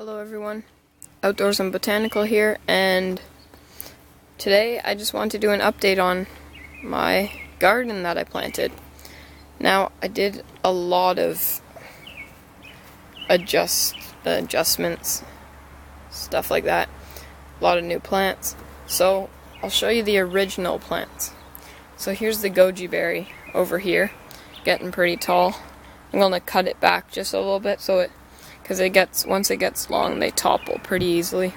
Hello everyone, Outdoors and Botanical here, and today I just want to do an update on my garden that I planted. Now, I did a lot of adjustments, stuff like that, a lot of new plants, so I'll show you the original plants. So here's the goji berry over here, getting pretty tall. I'm going to cut it back just a little bit because once it gets long, they topple pretty easily.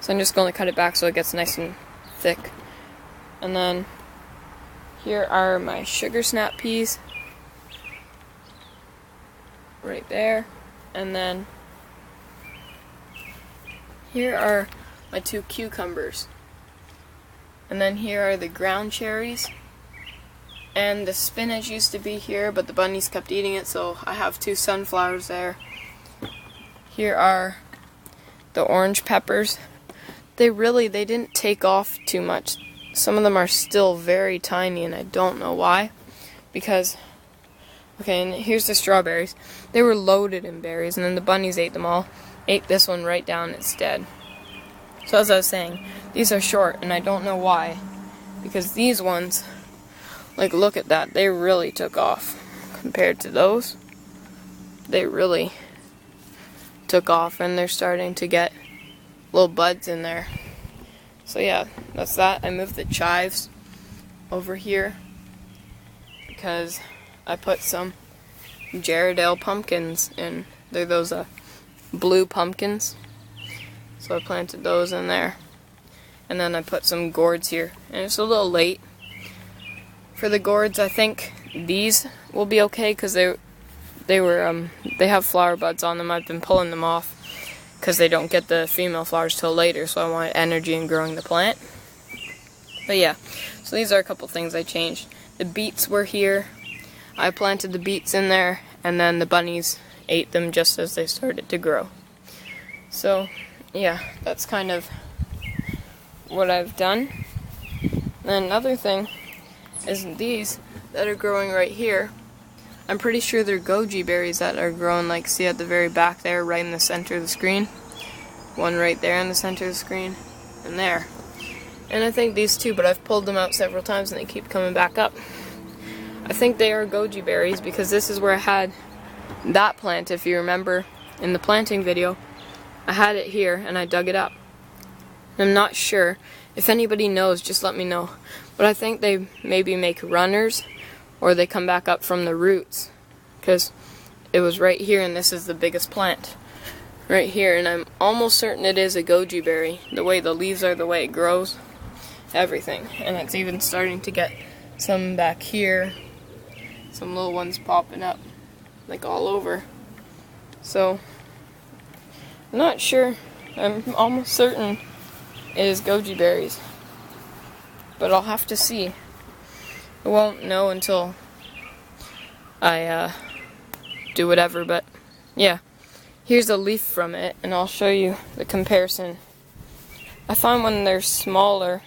So I'm just going to cut it back so it gets nice and thick. And then here are my sugar snap peas, right there. And then here are my 2 cucumbers. And then here are the ground cherries. And the spinach used to be here, but the bunnies kept eating it, so I have 2 sunflowers there. Here are the orange peppers. They didn't take off too much. Some of them are still very tiny, and I don't know why. Okay, and here's the strawberries. They were loaded in berries, and then the bunnies ate them all. Ate this one right down, it's dead. So as I was saying, these are short, and I don't know why. Because these ones, like, look at that, they really took off. Compared to those, they really took off, and they're starting to get little buds in there. So yeah, that's that. I moved the chives over here because I put some Jarrahdale pumpkins in. They're those blue pumpkins. So I planted those in there. And then I put some gourds here. And it's a little late for the gourds. I think these will be okay because they have flower buds on them. I've been pulling them off because they don't get the female flowers till later, so I wanted energy in growing the plant. But yeah, so these are a couple things I changed. The beets were here. I planted the beets in there, and then the bunnies ate them just as they started to grow. So yeah, that's kind of what I've done. And another thing is these that are growing right here. I'm pretty sure they're goji berries that are growing, like, see at the very back there, right in the center of the screen. One right there in the center of the screen, and there. And I think these two, but I've pulled them out several times and they keep coming back up. I think they are goji berries because this is where I had that plant, if you remember, in the planting video. I had it here and I dug it up. I'm not sure. If anybody knows, just let me know. But I think they maybe make runners, or they come back up from the roots, because it was right here, and this is the biggest plant right here, and I'm almost certain it is a goji berry. The way the leaves are, the way it grows, everything. And it's even starting to get some back here, some little ones popping up, like all over. So, I'm not sure. I'm almost certain it is goji berries, but I'll have to see. I won't know until I do whatever, but yeah. Here's a leaf from it, and I'll show you the comparison. I find when they're smaller,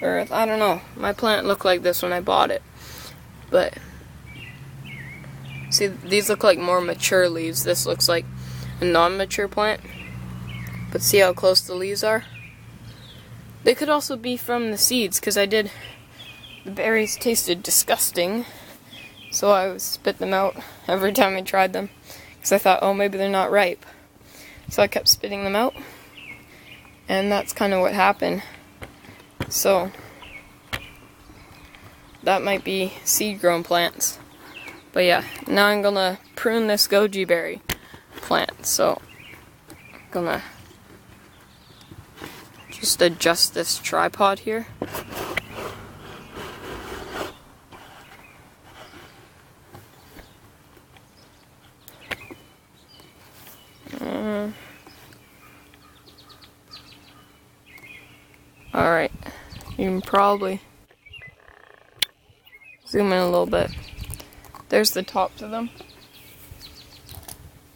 or I don't know, my plant looked like this when I bought it. But, see, these look like more mature leaves. This looks like a non-mature plant. But see how close the leaves are? They could also be from the seeds, because the berries tasted disgusting, so I would spit them out every time I tried them, because I thought, oh, maybe they're not ripe. So I kept spitting them out, and that's kind of what happened. So, that might be seed-grown plants. But yeah, now I'm going to prune this goji berry plant, so I'm going to just adjust this tripod here. Alright, you can probably zoom in a little bit. There's the tops of them.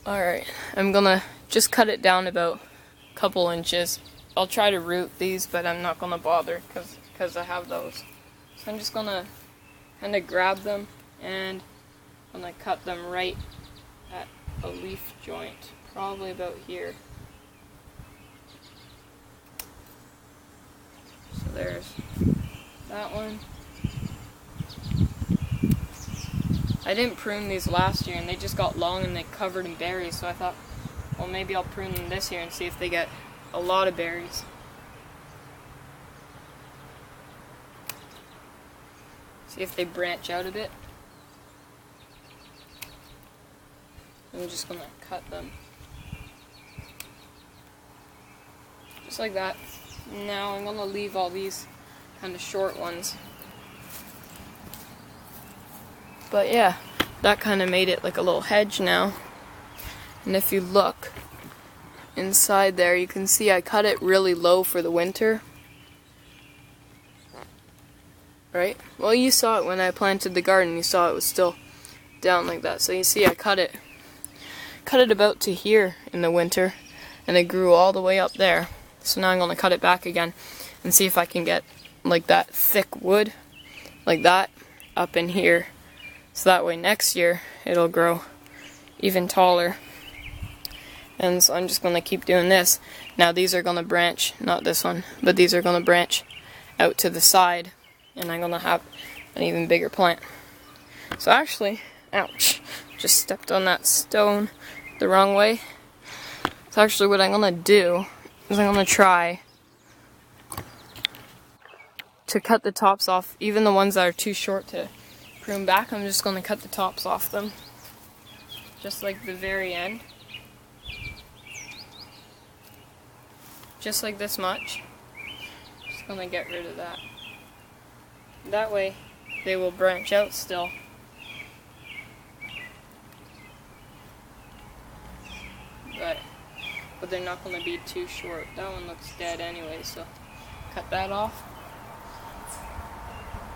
Alright, I'm gonna just cut it down about a couple inches. I'll try to root these, but I'm not gonna bother because I have those. So I'm just gonna kind of grab them and I'm gonna cut them right at a leaf joint, probably about here. there's that one. I didn't prune these last year and they just got long and they covered in berries, so I thought, well, maybe I'll prune them this year and see if they get a lot of berries. See if they branch out a bit. I'm just gonna cut them. Just like that. Now I'm gonna leave all these kind of short ones. But yeah, that kind of made it like a little hedge now. And if you look inside there, you can see I cut it really low for the winter. Right? Well, you saw it when I planted the garden. You saw it was still down like that. So you see I cut it about to here in the winter, and it grew all the way up there. So now I'm going to cut it back again and see if I can get like that thick wood, like that, up in here. So that way next year it'll grow even taller. And so I'm just going to keep doing this. Now these are going to branch, not this one, but these are going to branch out to the side. And I'm going to have an even bigger plant. So actually, ouch, just stepped on that stone the wrong way. So actually what I'm going to do is I'm going to try to cut the tops off, even the ones that are too short to prune back. I'm just going to cut the tops off them, just like the very end. Just like this much. Just going to get rid of that. That way they will branch out still. But they're not going to be too short. That one looks dead anyway, so cut that off.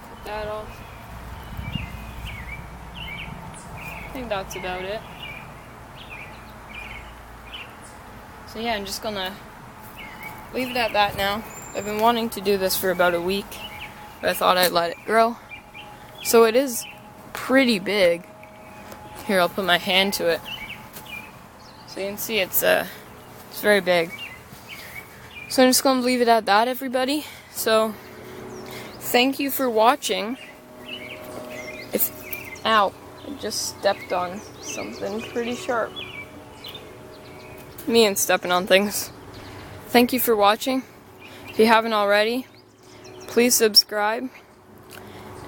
Cut that off. I think that's about it. So yeah, I'm just going to leave it at that now. I've been wanting to do this for about a week, but I thought I'd let it grow. So it is pretty big. Here, I'll put my hand to it. So you can see it's very big. So I'm just going to leave it at that, everybody. So thank you for watching. Ow, I just stepped on something pretty sharp. Me and stepping on things. Thank you for watching. If you haven't already, please subscribe.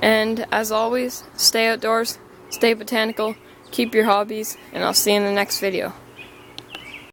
And as always, stay outdoors, stay botanical, keep your hobbies, and I'll see you in the next video.